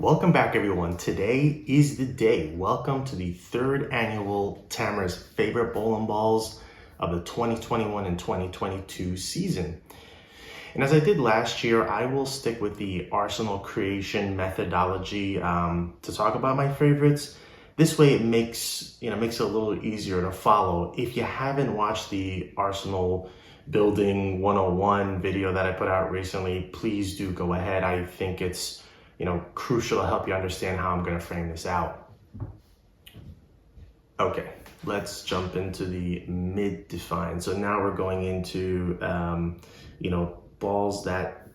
Welcome back, everyone. Today is the day. Welcome to the third annual Tamer's Favorite Bowling Balls of the 2021 and 2022 season. And as I did last year, I will stick with the arsenal creation methodology to talk about my favorites. This way, it makes it a little easier to follow. If you haven't watched the Arsenal Building 101 video that I put out recently, please do go ahead. I think it's crucial to help you understand how I'm going to frame this out. Okay, let's jump into the mid-define. So now we're going into, balls that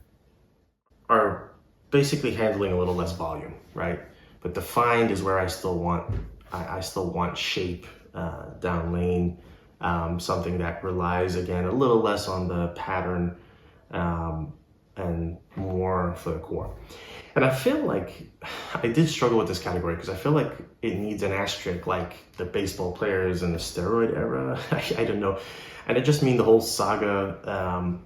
are basically handling a little less volume, right? But defined is where I still want shape down lane, something that relies, again, a little less on the pattern and more for the core. And I feel like I did struggle with this category because I feel like it needs an asterisk like the baseball players in the steroid era. I don't know. And I just mean the whole saga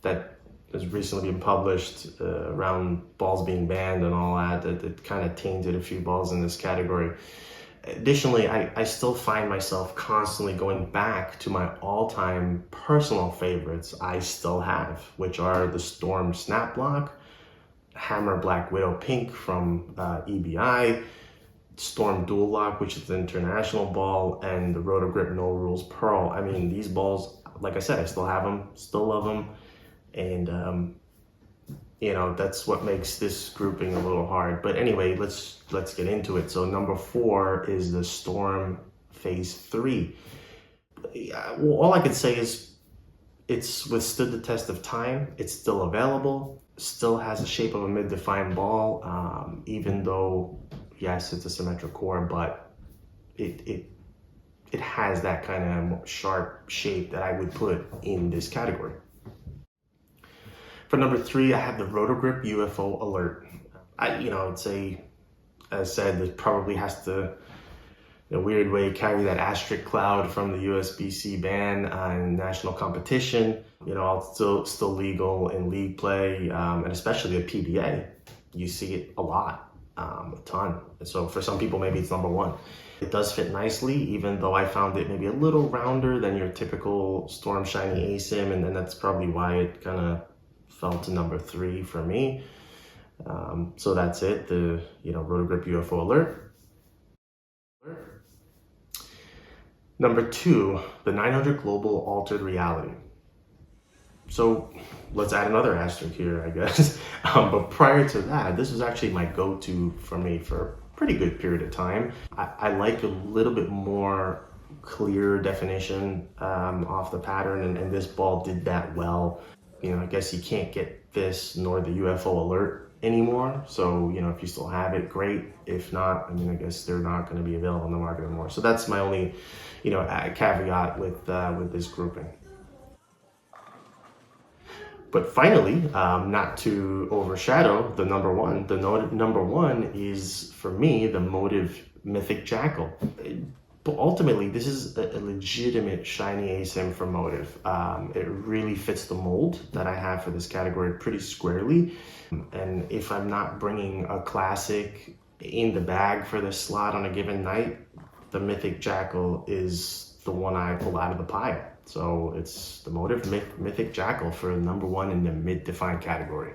that has recently been published around balls being banned and all that kind of tainted a few balls in this category. Additionally, I still find myself constantly going back to my all-time personal favorites I still have, which are the Storm Snap Block, Hammer Black Widow Pink from EBI, Storm Dual Lock, which is the international ball, and the RotoGrip No Rules Pearl. I mean, these balls, like I said, I still have them, still love them, and that's what makes this grouping a little hard. But anyway, let's get into it. So number 4 is the Storm Phase 3. Well, all I could say is it's withstood the test of time. It's still available. Still has the shape of a mid-defined ball, even though, yes, it's a symmetric core, but it has that kind of sharp shape that I would put in this category. For number 3, I have the RotoGrip UFO Alert. I'd say, as said, it probably has to, in a weird way, carry that asterisk cloud from the USBC ban in national competition. It's still legal in league play, and especially at PBA. You see it a lot, a ton. And so for some people, maybe it's number 1. It does fit nicely, even though I found it maybe a little rounder than your typical Storm Shiny ASIM, and then that's probably why it kind of fell to number 3 for me. So that's it, the RotoGrip UFO Alert. Number 2, the 900 Global Altered Reality. So let's add another asterisk here, I guess. But prior to that, this was actually my go-to for me for a pretty good period of time. I like a little bit more clear definition off the pattern, and this ball did that well. I guess you can't get this nor the UFO Alert anymore. So, if you still have it, great. If not, I guess they're not going to be available on the market anymore. So that's my only, caveat with this grouping. But finally, not to overshadow the number 1, the number 1 is, for me, the Motive Mythic Jackal. But ultimately, this is a legitimate shiny ASIM for Motive. It really fits the mold that I have for this category pretty squarely. And if I'm not bringing a classic in the bag for this slot on a given night, the Mythic Jackal is the one I pull out of the pile. So it's the Motive Mythic Jackal for number 1 in the mid-defined category.